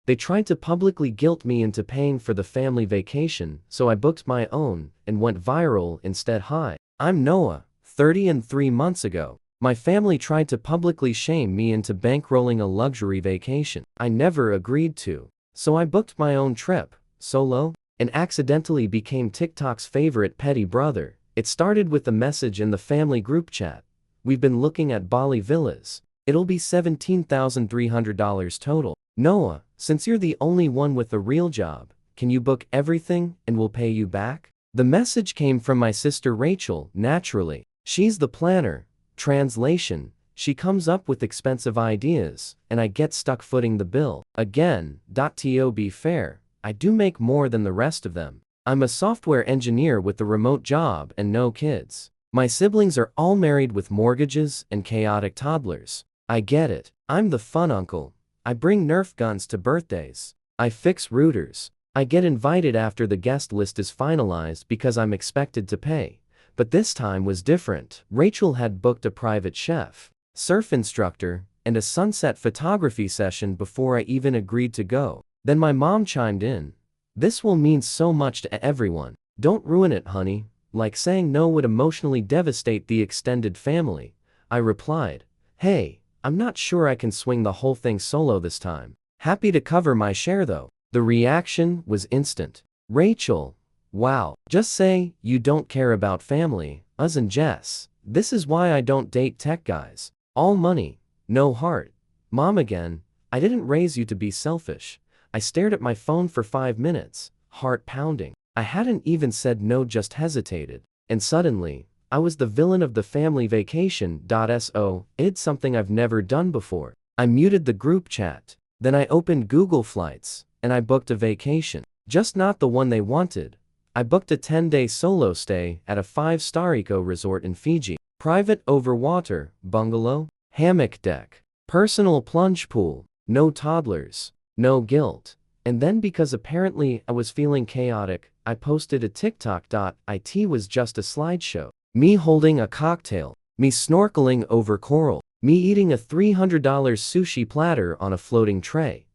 They tried to publicly guilt me into paying for the family vacation, so I booked my own and went viral instead. Hi, I'm Noah, 30 and 3 months ago. My family tried to publicly shame me into bankrolling a luxury vacation. I never agreed to. So I booked my own trip, solo, and accidentally became TikTok's favorite petty brother. It started with a message in the family group chat. We've been looking at Bali villas. It'll be $17,300 total. Noah, since you're the only one with a real job, can you book everything and we'll pay you back? The message came from my sister Rachel, naturally. She's the planner. Translation, she comes up with expensive ideas, and I get stuck footing the bill. Again, to be fair, I do make more than the rest of them. I'm a software engineer with a remote job and no kids. My siblings are all married with mortgages and chaotic toddlers. I get it. I'm the fun uncle. I bring Nerf guns to birthdays. I fix routers. I get invited after the guest list is finalized because I'm expected to pay. But this time was different. Rachel had booked a private chef, surf instructor, and a sunset photography session before I even agreed to go. Then my mom chimed in. This will mean so much to everyone. Don't ruin it, honey. Like saying no would emotionally devastate the extended family. I replied, hey, I'm not sure I can swing the whole thing solo this time. Happy to cover my share though. The reaction was instant. Rachel, wow. Just say, you don't care about family, us and Jess. This is why I don't date tech guys. All money, no heart. Mom again, I didn't raise you to be selfish. I stared at my phone for 5 minutes, heart pounding. I hadn't even said no, just hesitated. And suddenly, I was the villain of the family vacation. It's something I've never done before. I muted the group chat. Then I opened Google Flights, and I booked a vacation. Just not the one they wanted. I booked a 10-day solo stay at a 5-star eco resort in Fiji. Private overwater bungalow, hammock deck, personal plunge pool, no toddlers, no guilt. And then because apparently I was feeling chaotic, I posted a TikTok. It was just a slideshow. Me holding a cocktail, me snorkeling over coral, me eating a $300 sushi platter on a floating tray.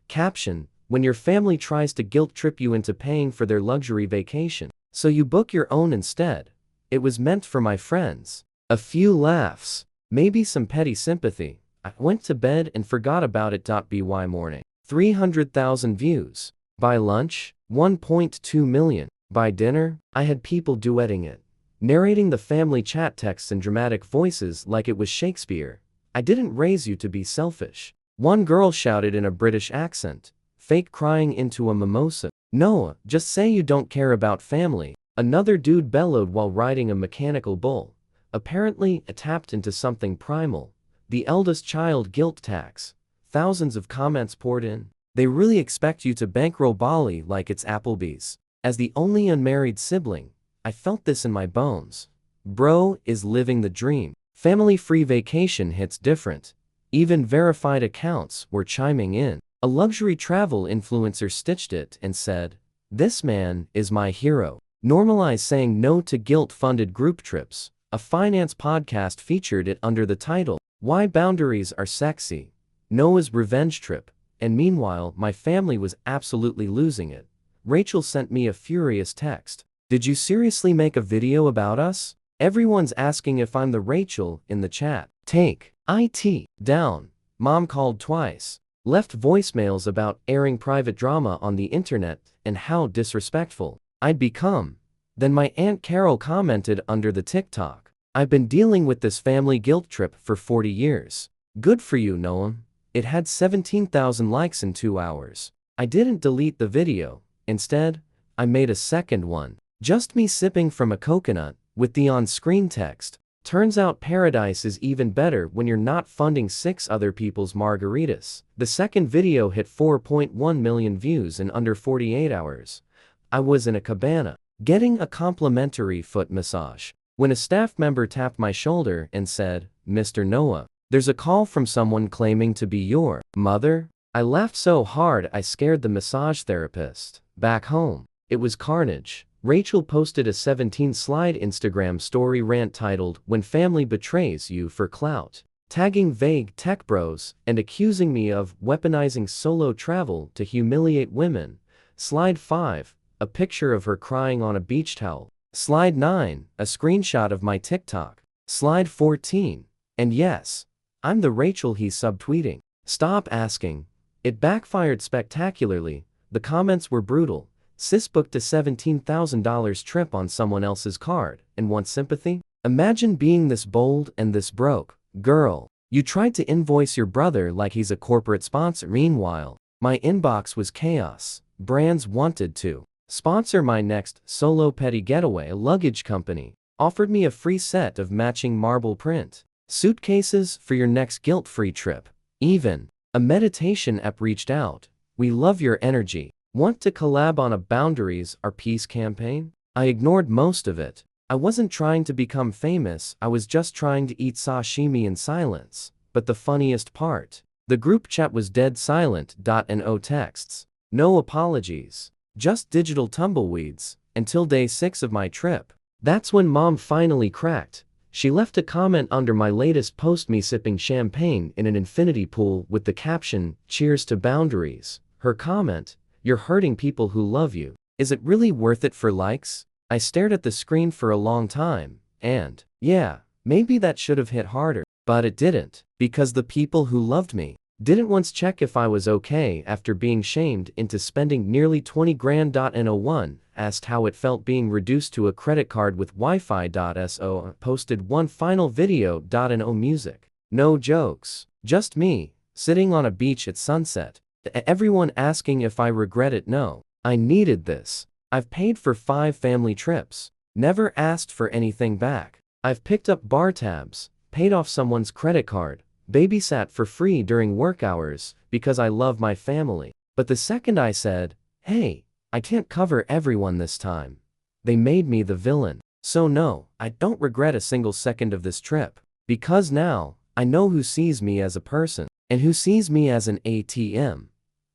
Caption, when your family tries to guilt trip you into paying for their luxury vacation, so you book your own instead. It was meant for my friends. A few laughs, maybe some petty sympathy. I went to bed and forgot about it. By morning, 300,000 views. By lunch, 1.2 million. By dinner, I had people duetting it, narrating the family chat texts in dramatic voices like it was Shakespeare. I didn't raise you to be selfish. One girl shouted in a British accent, fake crying into a mimosa. Noah, just say you don't care about family. Another dude bellowed while riding a mechanical bull. Apparently, it tapped into something primal. The eldest child guilt tax. Thousands of comments poured in. They really expect you to bankroll Bali like it's Applebee's. As the only unmarried sibling, I felt this in my bones. Bro is living the dream. Family-free vacation hits different. Even verified accounts were chiming in. A luxury travel influencer stitched it and said, this man is my hero. Normalize saying no to guilt-funded group trips. A finance podcast featured it under the title, Why Boundaries Are Sexy. Noah's revenge trip. And meanwhile, my family was absolutely losing it. Rachel sent me a furious text. Did you seriously make a video about us? Everyone's asking if I'm the Rachel in the chat. Take it down. Mom called twice. Left voicemails about airing private drama on the internet and how disrespectful I'd become. Then my Aunt Carol commented under the TikTok. I've been dealing with this family guilt trip for 40 years. Good for you, Noah. It had 17,000 likes in 2 hours. I didn't delete the video. Instead, I made a second one. Just me sipping from a coconut, with the on-screen text. Turns out paradise is even better when you're not funding 6 other people's margaritas. The second video hit 4.1 million views in under 48 hours. I was in a cabana, getting a complimentary foot massage, when a staff member tapped my shoulder and said, Mr. Noah, there's a call from someone claiming to be your mother. I laughed so hard I scared the massage therapist. Back home, it was carnage. Rachel posted a 17-slide Instagram story rant titled, When Family Betrays You for Clout. tagging vague tech bros and accusing me of weaponizing solo travel to humiliate women. Slide 5, a picture of her crying on a beach towel. Slide 9, a screenshot of my TikTok. Slide 14, and yes, I'm the Rachel he's subtweeting. Stop asking. It backfired spectacularly. The comments were brutal. Sis booked a $17,000 trip on someone else's card and wants sympathy? Imagine being this bold and this broke. Girl, you tried to invoice your brother like he's a corporate sponsor. Meanwhile, my inbox was chaos. Brands wanted to sponsor my next solo petty getaway. A luggage company offered me a free set of matching marble print suitcases for your next guilt-free trip. Even a meditation app reached out. We love your energy. Want to collab on a Boundaries Are Peace campaign? I ignored most of it. I wasn't trying to become famous, I was just trying to eat sashimi in silence. But the funniest part, the group chat was dead silent. No texts, no apologies, just digital tumbleweeds, until day 6 of my trip. That's when mom finally cracked. She left a comment under my latest post, me sipping champagne in an infinity pool with the caption, "Cheers to boundaries." Her comment, "You're hurting people who love you. Is it really worth it for likes?" I stared at the screen for a long time, and, yeah, maybe that should have hit harder, but it didn't, because the people who loved me didn't once check if I was okay after being shamed into spending nearly 20 grand. No one asked how it felt being reduced to a credit card with Wi-Fi. So posted one final video. No music, no jokes, just me, sitting on a beach at sunset. Everyone asking if I regret it. No, I needed this. I've paid for 5 family trips, never asked for anything back. I've picked up bar tabs, paid off someone's credit card, babysat for free during work hours because I love my family. But the second I said, "Hey, I can't cover everyone this time," they made me the villain. So no, I don't regret a single second of this trip, because now I know who sees me as a person and who sees me as an ATM.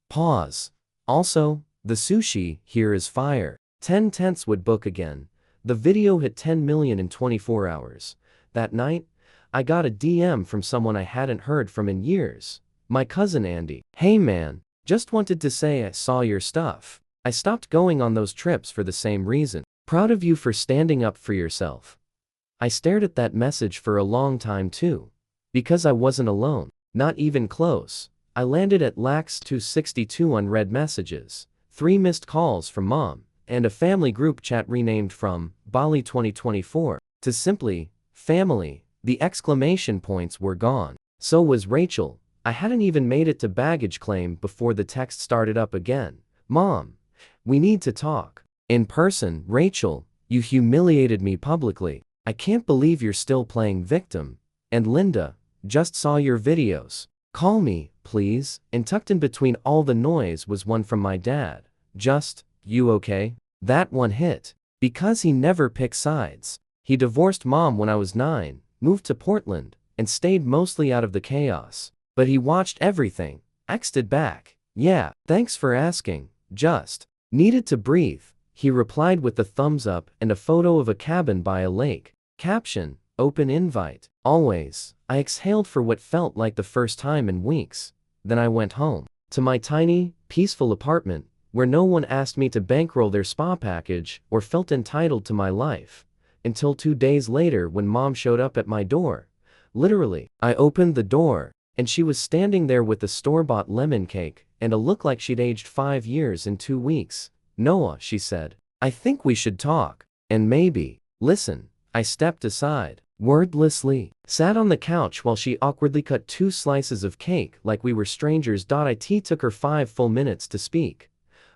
Pause. Also, the sushi here is fire. 10 tenths would book again. The video hit 10 million in 24 hours. That night, I got a DM from someone I hadn't heard from in years. My cousin Andy. "Hey man, just wanted to say I saw your stuff. I stopped going on those trips for the same reason. Proud of you for standing up for yourself." I stared at that message for a long time too. Because I wasn't alone. Not even close. I landed at lax 262 unread messages, 3 missed calls from mom, and a family group chat renamed from Bali 2024 to simply family. The exclamation points were gone. So was Rachel. I hadn't even made it to baggage claim before the text started up again. "Mom, we need to talk. In person." "Rachel, you humiliated me publicly. I can't believe you're still playing victim." And "Linda, just saw your videos. Call me, please." And tucked in between all the noise was one from my dad. Just, "You okay?" That one hit. Because he never picks sides. He divorced mom when I was 9, moved to Portland, and stayed mostly out of the chaos. But he watched everything, texted back, "Yeah, thanks for asking, just needed to breathe." He replied with a thumbs up and a photo of a cabin by a lake. Caption, "Open invite." Always. I exhaled for what felt like the first time in weeks. Then I went home. To my tiny, peaceful apartment, where no one asked me to bankroll their spa package or felt entitled to my life. Until 2 days later when mom showed up at my door. Literally, I opened the door, and she was standing there with a store-bought lemon cake and a look like she'd aged 5 years in 2 weeks. "Noah," she said, "I think we should talk. And maybe listen." I stepped aside, wordlessly, sat on the couch while she awkwardly cut 2 slices of cake like we were strangers. It took her 5 full minutes to speak.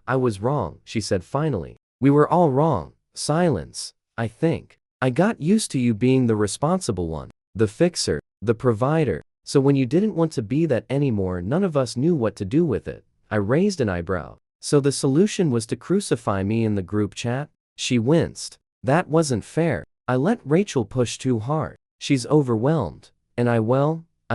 "I was wrong," she said finally. "We were all wrong." Silence. "I think I got used to you being the responsible one, the fixer, the provider. So when you didn't want to be that anymore, none of us knew what to do with it." I raised an eyebrow. "So the solution was to crucify me in the group chat?" She winced. "That wasn't fair. I let Rachel push too hard. She's overwhelmed. And I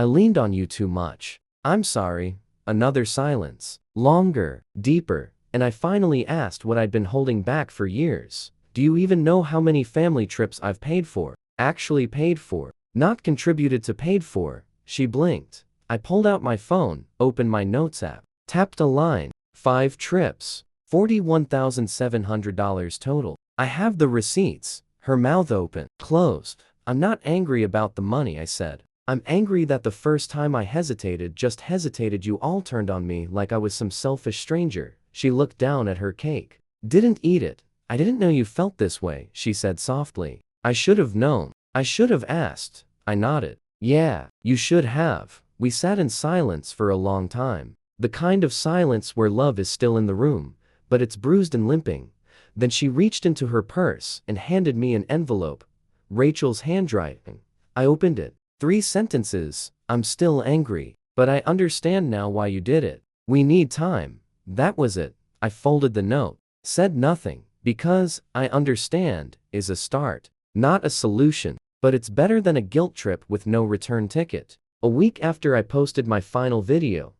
leaned on you too much." "I'm sorry." Another silence. Longer, deeper, and I finally asked what I'd been holding back for years. "Do you even know how many family trips I've paid for? Actually paid for. Not contributed to, paid for. She blinked. I pulled out my phone, opened my notes app, tapped a line. 5 trips. $41,700 total. I have the receipts. Her mouth open, closed. I'm not angry about the money, I said. I'm angry that the first time I hesitated, you all turned on me like I was some selfish stranger. She looked down at her cake. Didn't eat it. I didn't know you felt this way, she said softly. I should have known. I should have asked. I nodded. Yeah, you should have. We sat in silence for a long time. The kind of silence where love is still in the room, but it's bruised and limping. Then she reached into her purse and handed me an envelope. Rachel's handwriting. I opened it. 3 sentences. I'm still angry, but I understand now why you did it. We need time. That was it. I folded the note. Said nothing, because I understand is a start, not a solution, but it's better than a guilt trip with no return ticket. A week after I posted my final video,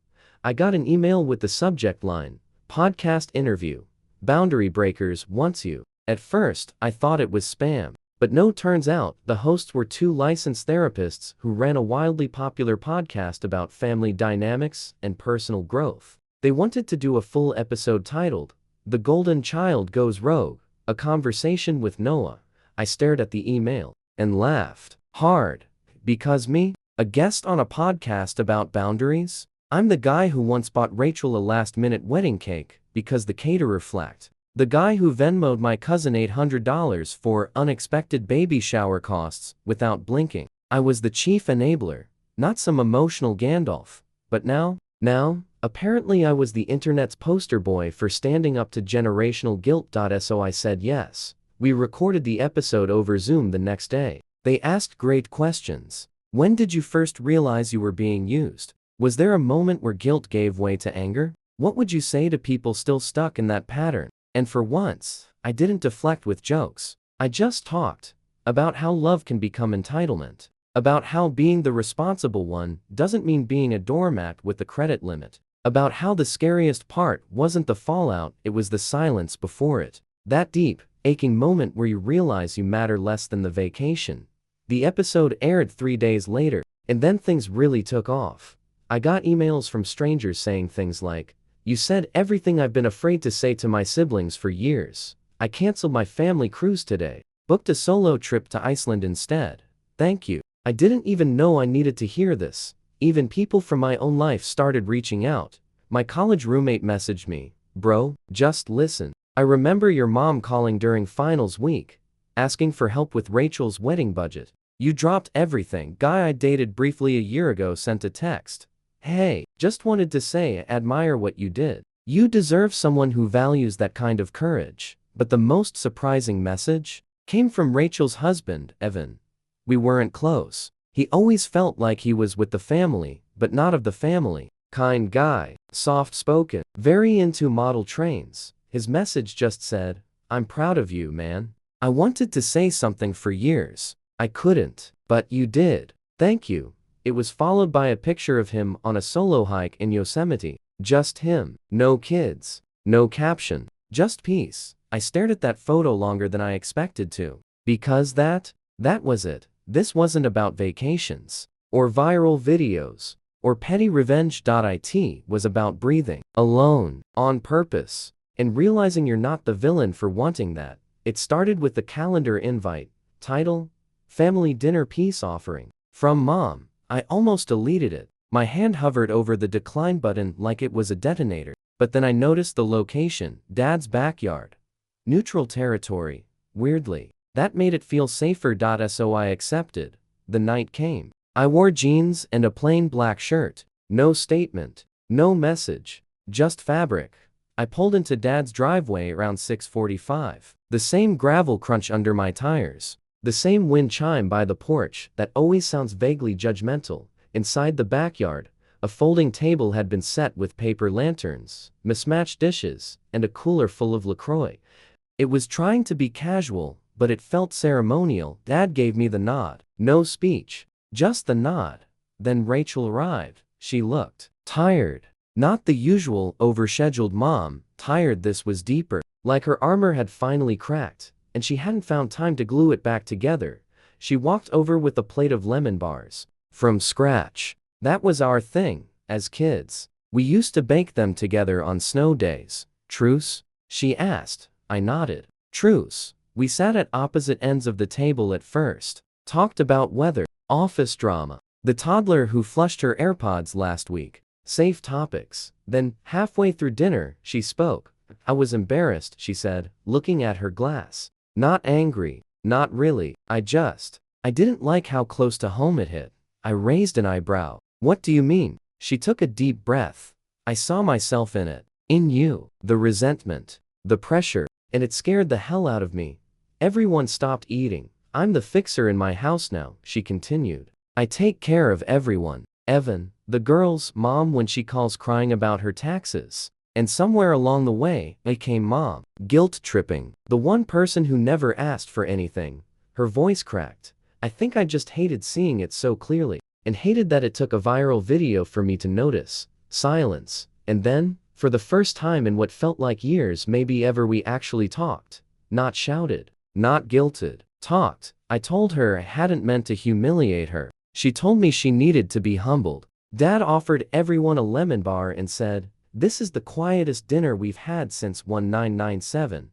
I got an email with the subject line, podcast interview. Boundary Breakers wants you. At first, I thought it was spam. But no, turns out, the hosts were 2 licensed therapists who ran a wildly popular podcast about family dynamics and personal growth. They wanted to do a full episode titled, The Golden Child Goes Rogue, a conversation with Noah. I stared at the email and laughed hard. Because me? A guest on a podcast about boundaries? I'm the guy who once bought Rachel a last-minute wedding cake because the caterer flacked. The guy who Venmo'd my cousin $800 for unexpected baby shower costs without blinking. I was the chief enabler, not some emotional Gandalf. But now, apparently I was the internet's poster boy for standing up to generational guilt. So I said yes. We recorded the episode over Zoom the next day. They asked great questions. When did you first realize you were being used? Was there a moment where guilt gave way to anger? What would you say to people still stuck in that pattern? And for once, I didn't deflect with jokes. I just talked about how love can become entitlement, about how being the responsible one doesn't mean being a doormat with a credit limit, about how the scariest part wasn't the fallout, it was the silence before it. That deep, aching moment where you realize you matter less than the vacation. The episode aired 3 days later, and then things really took off. I got emails from strangers saying things like, "You said everything I've been afraid to say to my siblings for years. I canceled my family cruise today. Booked a solo trip to Iceland instead. Thank you." I didn't even know I needed to hear this. Even people from my own life started reaching out. My college roommate messaged me, "Bro, just listen. I remember your mom calling during finals week, asking for help with Rachel's wedding budget. You dropped everything." Guy I dated briefly a year ago sent a text. "Hey, just wanted to say I admire what you did. You deserve someone who values that kind of courage." But the most surprising message came from Rachel's husband, Evan. We weren't close. He always felt like he was with the family, but not of the family. Kind guy, soft-spoken, very into model trains. His message just said, "I'm proud of you, man. I wanted to say something for years. I couldn't, but you did. Thank you." It was followed by a picture of him on a solo hike in Yosemite. Just him. No kids. No caption. Just peace. I stared at that photo longer than I expected to. Because that was it. This wasn't about vacations, or viral videos, or petty revenge. It was about breathing, alone, on purpose, and realizing you're not the villain for wanting that. It started with the calendar invite, title, Family Dinner Peace Offering. From Mom. I almost deleted it. My hand hovered over the decline button like it was a detonator. But then I noticed the location, Dad's backyard. Neutral territory, weirdly. That made it feel safer. So I accepted. The night came. I wore jeans and a plain black shirt. No statement. No message. Just fabric. I pulled into Dad's driveway around 6:45. The same gravel crunch under my tires. The same wind chime by the porch that always sounds vaguely judgmental. Inside the backyard, a folding table had been set with paper lanterns, mismatched dishes, and a cooler full of LaCroix. It was trying to be casual, but it felt ceremonial. Dad gave me the nod. No speech. Just the nod. Then Rachel arrived. She looked tired. Not the usual overscheduled mom, tired. This was deeper. Like her armor had finally cracked, and she hadn't found time to glue it back together. She walked over with a plate of lemon bars. From scratch. That was our thing, as kids. We used to bake them together on snow days. Truce? She asked. I nodded. Truce. We sat at opposite ends of the table at first. Talked about weather, office drama, the toddler who flushed her AirPods last week. Safe topics. Then, halfway through dinner, she spoke. I was embarrassed, she said, looking at her glass. Not angry. Not really. I didn't like how close to home it hit. I raised an eyebrow. What do you mean? She took a deep breath. I saw myself in it. In you. The resentment. The pressure. And it scared the hell out of me. Everyone stopped eating. I'm the fixer in my house now, she continued. I take care of everyone. Evan, the girl's mom when she calls crying about her taxes. And somewhere along the way, I came mom. Guilt tripping. The one person who never asked for anything. Her voice cracked. I think I just hated seeing it so clearly. And hated that it took a viral video for me to notice. Silence. And then, for the first time in what felt like years maybe ever, we actually talked. Not shouted. Not guilted. Talked. I told her I hadn't meant to humiliate her. She told me she needed to be humbled. Dad offered everyone a lemon bar and said, "This is the quietest dinner we've had since 1997.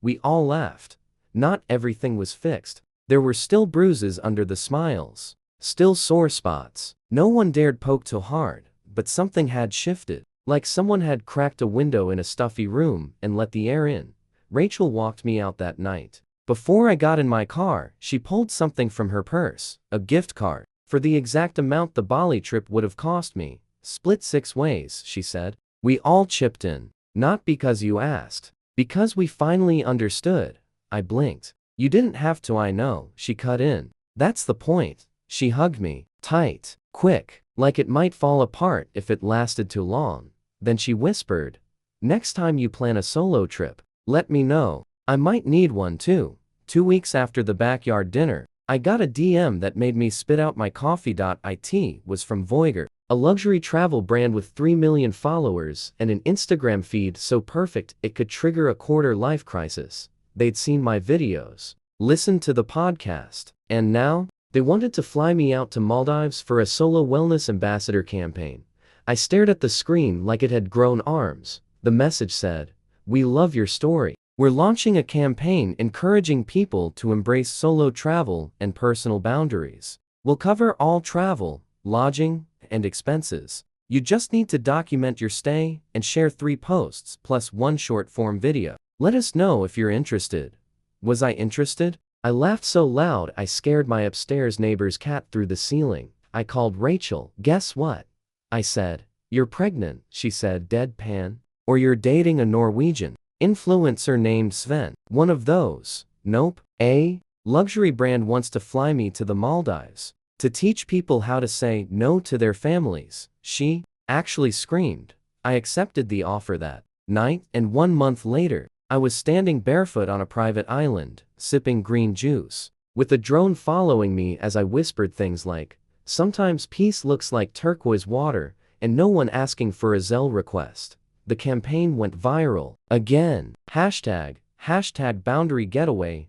We all laughed. Not everything was fixed. There were still bruises under the smiles. Still sore spots. No one dared poke too hard, but something had shifted. Like someone had cracked a window in a stuffy room and let the air in. Rachel walked me out that night. Before I got in my car, she pulled something from her purse, a gift card, for the exact amount the Bali trip would have cost me. Split 6 ways, she said. We all chipped in. Not because you asked. Because we finally understood. I blinked. You didn't have to, I know, she cut in. That's the point. She hugged me. Tight. Quick. Like it might fall apart if it lasted too long. Then she whispered. Next time you plan a solo trip, let me know. I might need one too. 2 weeks after the backyard dinner, I got a DM that made me spit out my coffee. It was from Voyager, a luxury travel brand with 3 million followers and an Instagram feed so perfect it could trigger a quarter-life crisis. They'd seen my videos, listened to the podcast, and now, they wanted to fly me out to Maldives for a solo wellness ambassador campaign. I stared at the screen like it had grown arms. The message said, "We love your story. We're launching a campaign encouraging people to embrace solo travel and personal boundaries. We'll cover all travel, lodging, and expenses. You just need to document your stay and share 3 posts plus 1 short-form video. Let us know if you're interested." Was I interested? I laughed so loud I scared my upstairs neighbor's cat through the ceiling. I called Rachel. Guess what? I said. You're pregnant, she said deadpan. Or you're dating a Norwegian influencer named Sven. One of those. Nope. A luxury brand wants to fly me to the Maldives to teach people how to say no to their families. She actually screamed. I accepted the offer that night, and 1 month later, I was standing barefoot on a private island, sipping green juice, with a drone following me as I whispered things like, "Sometimes peace looks like turquoise water," and no one asking for a Zelle request. The campaign went viral. Again. Hashtag boundary getaway, ..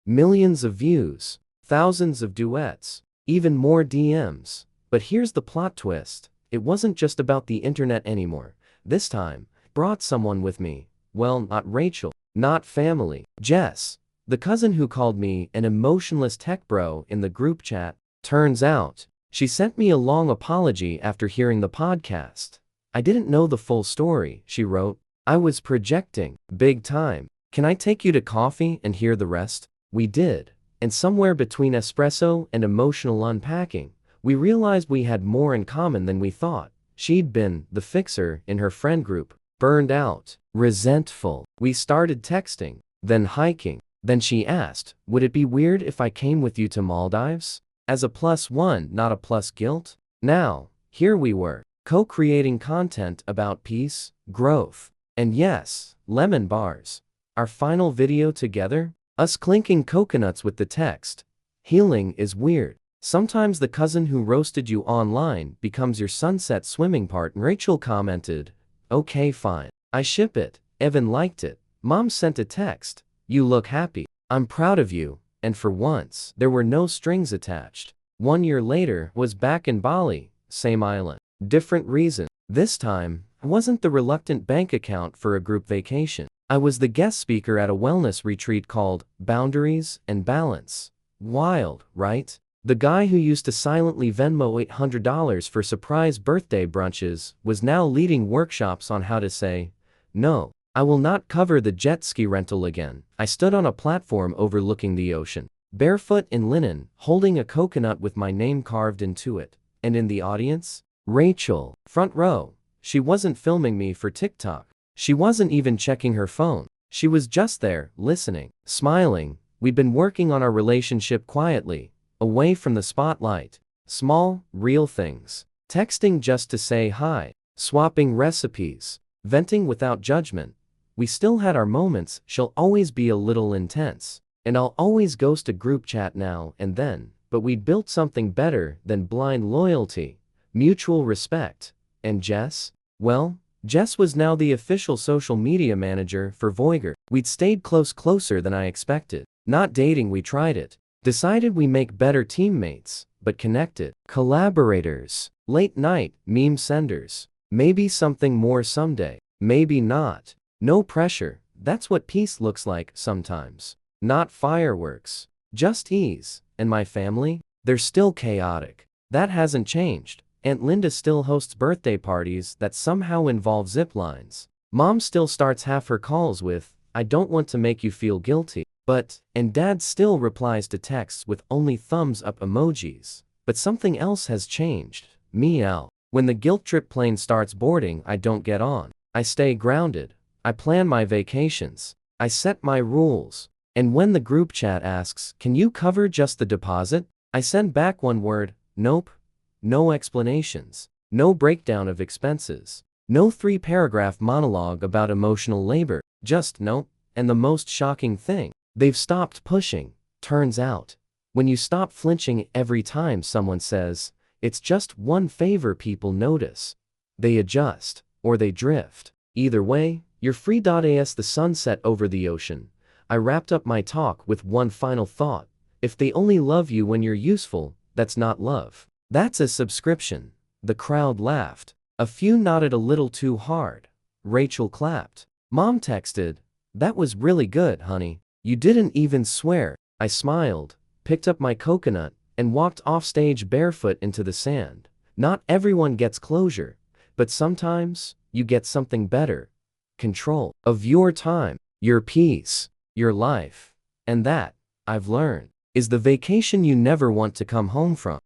Millions of views. Thousands of duets. Even more DMs. But here's the plot twist. It wasn't just about the internet anymore. This time, brought someone with me. Well, not Rachel. Not family. Jess. The cousin who called me an emotionless tech bro in the group chat. Turns out, she sent me a long apology after hearing the podcast. I didn't know the full story, she wrote. I was projecting. Big time. Can I take you to coffee and hear the rest? We did. And somewhere between espresso and emotional unpacking, we realized we had more in common than we thought. She'd been the fixer in her friend group. Burned out. Resentful. We started texting. Then hiking. Then she asked, would it be weird if I came with you to Maldives? As a +1, not a plus guilt? Now, here we were. Co-creating content about peace, growth, and yes, lemon bars. Our final video together? Us clinking coconuts with the text, "Healing is weird. Sometimes the cousin who roasted you online becomes your sunset swimming partner." Rachel commented, "Okay, fine. I ship it." Evan liked it. Mom sent a text, "You look happy. I'm proud of you." And for once, there were no strings attached. 1 year later, was back in Bali, same island. Different reason. This time, I wasn't the reluctant bank account for a group vacation. I was the guest speaker at a wellness retreat called Boundaries and Balance. Wild, right? The guy who used to silently Venmo $800 for surprise birthday brunches was now leading workshops on how to say, "No, I will not cover the jet ski rental again." I stood on a platform overlooking the ocean, barefoot in linen, holding a coconut with my name carved into it. And in the audience, Rachel, front row. She wasn't filming me for TikTok. She wasn't even checking her phone. She was just there, listening, smiling. We'd been working on our relationship quietly, away from the spotlight. Small, real things. Texting just to say hi. Swapping recipes. Venting without judgment. We still had our moments. She'll always be a little intense. And I'll always ghost a group chat now and then. But we'd built something better than blind loyalty. Mutual respect. And Jess? Well, Jess was now the official social media manager for Voyager. We'd stayed closer than I expected. Not dating, we tried it. Decided we make better teammates, but connected. Collaborators. Late night, meme senders. Maybe something more someday. Maybe not. No pressure. That's what peace looks like sometimes. Not fireworks. Just ease. And my family? They're still chaotic. That hasn't changed. Aunt Linda still hosts birthday parties that somehow involve zip lines. Mom still starts half her calls with, "I don't want to make you feel guilty, but," and Dad still replies to texts with only thumbs up emojis. But something else has changed. Meow. When the guilt trip plane starts boarding, I don't get on. I stay grounded. I plan my vacations. I set my rules. And when the group chat asks, "Can you cover just the deposit?" I send back one word, "Nope." No explanations. No breakdown of expenses. No 3-paragraph monologue about emotional labor. Just nope. And the most shocking thing, they've stopped pushing. Turns out, when you stop flinching every time someone says, "It's just one favor," people notice. They adjust, or they drift. Either way, you're free. As the sun set over the ocean, I wrapped up my talk with one final thought. If they only love you when you're useful, that's not love. That's a subscription. The crowd laughed. A few nodded a little too hard. Rachel clapped. Mom texted, "That was really good, honey. You didn't even swear." I smiled, picked up my coconut, and walked off stage barefoot into the sand. Not everyone gets closure, but sometimes you get something better. Control of your time, your peace, your life. And that, I've learned, is the vacation you never want to come home from.